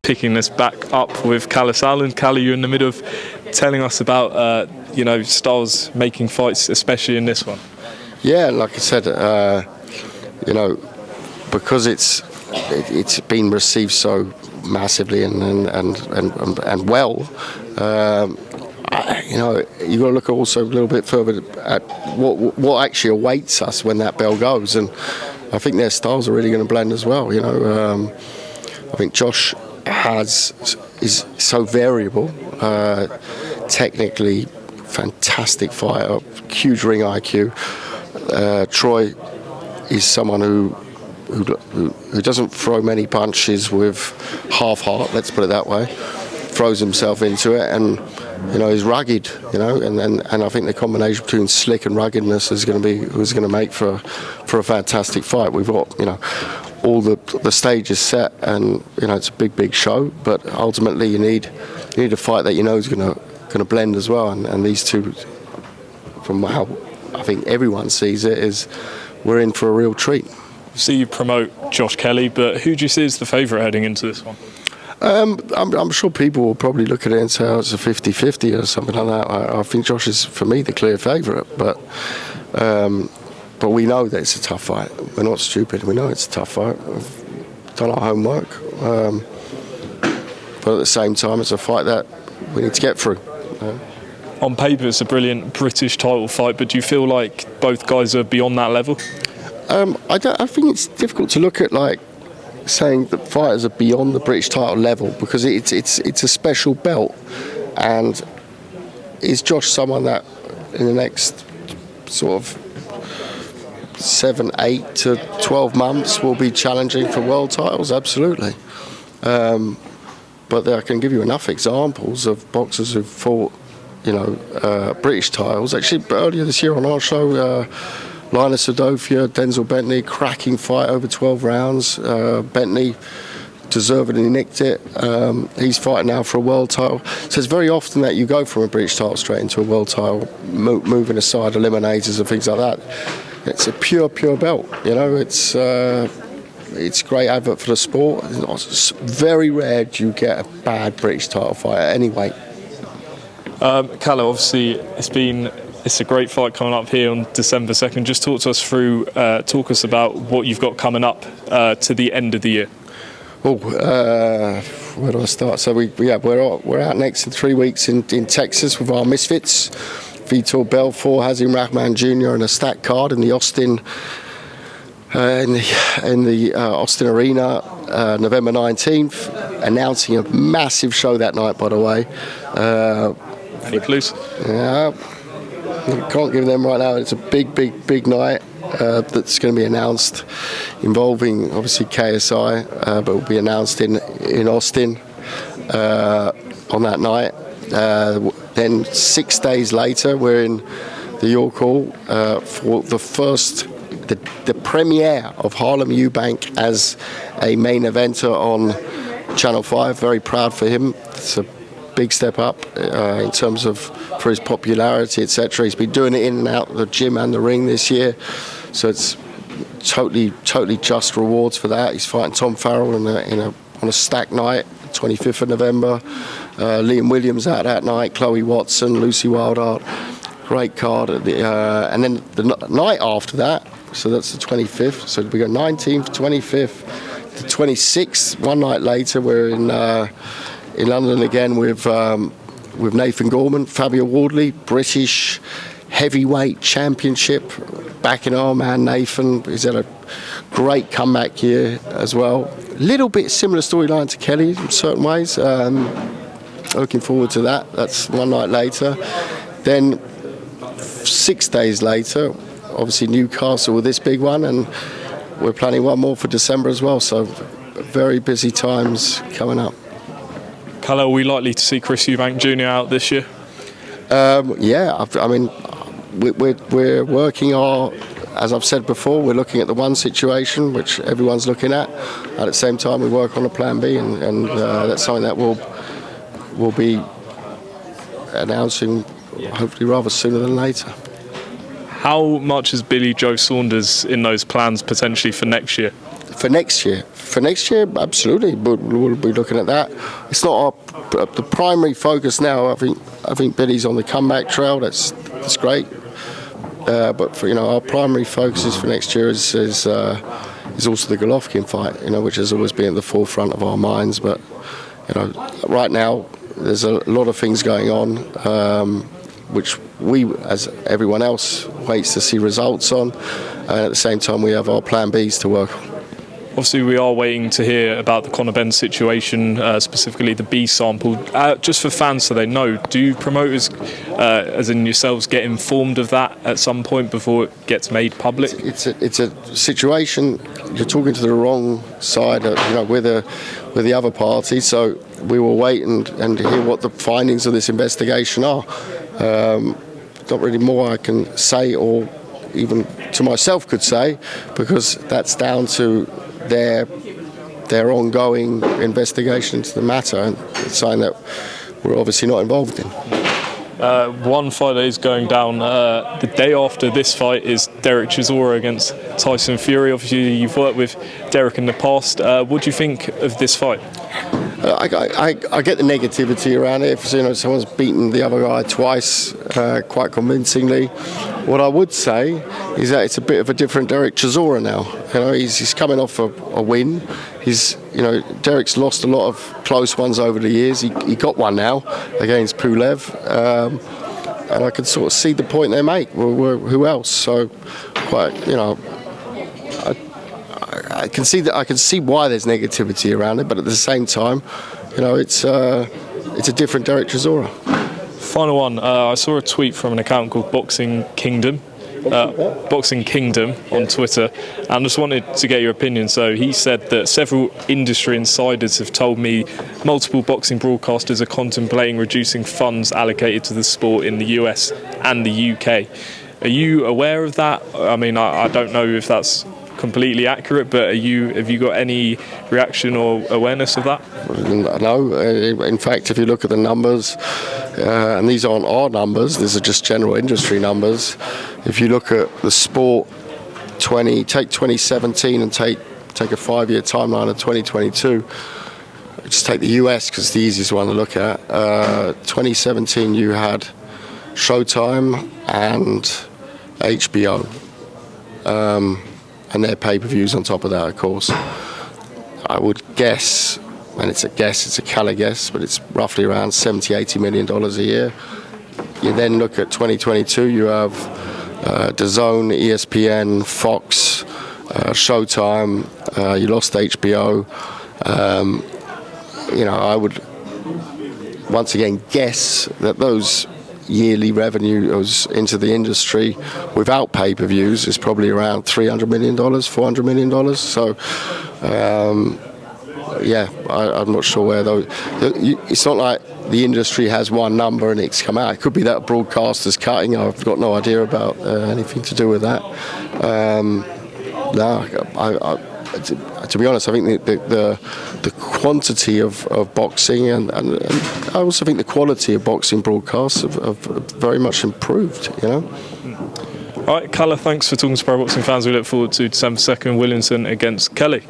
picking this back up with Kalle Sauerland. Kalle, you're in the middle of telling us about styles making fights, especially in this one. Yeah, like I said, because it's been received so massively and well. You've got to look also a little bit further at what actually awaits us when that bell goes, and I think their styles are really going to blend as well. I think Josh is so variable, technically fantastic fighter, huge ring IQ. Troy is someone who doesn't throw many punches with half heart, let's put it that way. Throws himself into it, and he's rugged, and I think the combination between slick and ruggedness is going to make for a fantastic fight. We've got all the stages set, and it's a big show, but ultimately you need a fight that is going to blend as well, and these two, from how I think everyone sees it, is we're in for a real treat. See, you promote Josh Kelly, but who do you see as the favourite heading into this one? I'm sure people will probably look at it and say, it's a 50-50 or something like that. I think Josh is, for me, the clear favourite, but we know that it's a tough fight. We're not stupid. We know it's a tough fight. We've done our homework, but at the same time, it's a fight that we need to get through. On paper, it's a brilliant British title fight, but do you feel like both guys are beyond that level? I think it's difficult to look at saying that fighters are beyond the British title level, because it's a special belt, and is Josh someone that in the next sort of 7, 8 to 12 months will be challenging for world titles? Absolutely. But I can give you enough examples of boxers who've fought British titles. Actually, earlier this year on our show, Linus Adofia, Denzel Bentley, cracking fight over 12 rounds. Bentley deservedly nicked it. He's fighting now for a world title. So it's very often that you go from a British title straight into a world title, moving aside eliminators and things like that. It's a pure belt. It's great advert for the sport. It's very rare do you get a bad British title fighter anyway. Kalle, obviously it's a great fight coming up here on December 2nd. Just talk us about what you've got coming up to the end of the year. Where do I start? So we're out next in 3 weeks in Texas with our Misfits, Vitor Belfort, Hazim Rahman Jr. and a stacked card in the Austin Austin Arena, November 19th. Announcing a massive show that night, by the way. Any clues? Yeah. I can't give them right now. It's a big night that's going to be announced, involving obviously KSI, but will be announced in Austin on that night. Then 6 days later, we're in the York Hall for the premiere of Harlem Eubank as a main eventer on Channel 5. Very proud for him. It's a big step up in terms of for his popularity, etc. He's been doing it in and out of the gym and the ring this year, so it's totally just rewards for that. He's fighting Tom Farrell on a stacked night, 25th of November. Liam Williams out that night, Chloe Watson, Lucy Wildart. Great card. And then the night after that, so that's the 25th. So we go 19th, 25th, the 26th. One night later, we're in London again with Nathan Gorman, Fabio Wardley, British heavyweight championship, backing our man Nathan. He's had a great comeback year as well. Little bit similar storyline to Kelly in certain ways. Looking forward to that. That's one night later. Then 6 days later, obviously Newcastle with this big one, and we're planning one more for December as well. So very busy times coming up. Kalle, are we likely to see Chris Eubank Jr. out this year? Yeah, I mean, we're working as I've said before, we're looking at the one situation, which everyone's looking at. At the same time, we work on a plan B, and that's something that we'll be announcing hopefully rather sooner than later. How much is Billy Joe Saunders in those plans potentially for next year? For next year, for next year, absolutely, we'll be looking at that. It's not the primary focus now. I think Billy's on the comeback trail. That's great. But for, our primary focus for next year is also the Golovkin fight, which has always been at the forefront of our minds. But right now there's a lot of things going on, which we, as everyone else, waits to see results on. And at the same time, we have our plan Bs to work on. Obviously, we are waiting to hear about the Conor Benn situation, specifically the B sample. Just for fans so they know, do promoters, as in yourselves, get informed of that at some point before it gets made public? It's a situation, you're talking to the wrong side, we're the other party, so we will wait and hear what the findings of this investigation are. Not really more I can say, or even to myself could say, because that's down to their ongoing investigation into the matter, and it's something that we're obviously not involved in. One fight that is going down the day after this fight is Fury-Chisora against Tyson Fury. Obviously, you've worked with Derek in the past. What do you think of this fight? I get the negativity around it. If someone's beaten the other guy twice quite convincingly. What I would say is that it's a bit of a different Fury-Chisora now. He's coming off a win. Derek's lost a lot of close ones over the years. He got one now against Pulev, and I can sort of see the point they make. Who else? So, quite I can see why there's negativity around it, but at the same time, it's a different Fury-Chisora. Final one. I saw a tweet from an account called Boxing Kingdom on Twitter, and I just wanted to get your opinion. So he said that several industry insiders have told me multiple boxing broadcasters are contemplating reducing funds allocated to the sport in the US and the UK. Are you aware of that? I mean, I don't know if that's completely accurate, but have you got any reaction or awareness of that? No. In fact, if you look at the numbers, and these aren't our numbers, these are just general industry numbers. If you look at the sport, take 2017 and take a 5-year timeline of 2022. Just take the US because it's the easiest one to look at. 2017, you had Showtime and HBO. And their pay-per-views on top of that, of course. I would guess, and it's a Kalle guess, but it's roughly around $70-80 million a year. You then look at 2022, you have DAZN, ESPN, Fox, Showtime, you lost HBO. I would once again guess that those yearly revenues into the industry without pay-per-views is probably around $300 million, $400 million. So, I'm not sure where those. It's not like the industry has one number and it's come out. It could be that broadcaster's cutting. I've got no idea about anything to do with that. To be honest, I think the quantity of boxing and I also think the quality of boxing broadcasts have very much improved. All right, Kalle, thanks for talking to Pro Boxing fans. We look forward to December 2nd, Williamson against Kelly.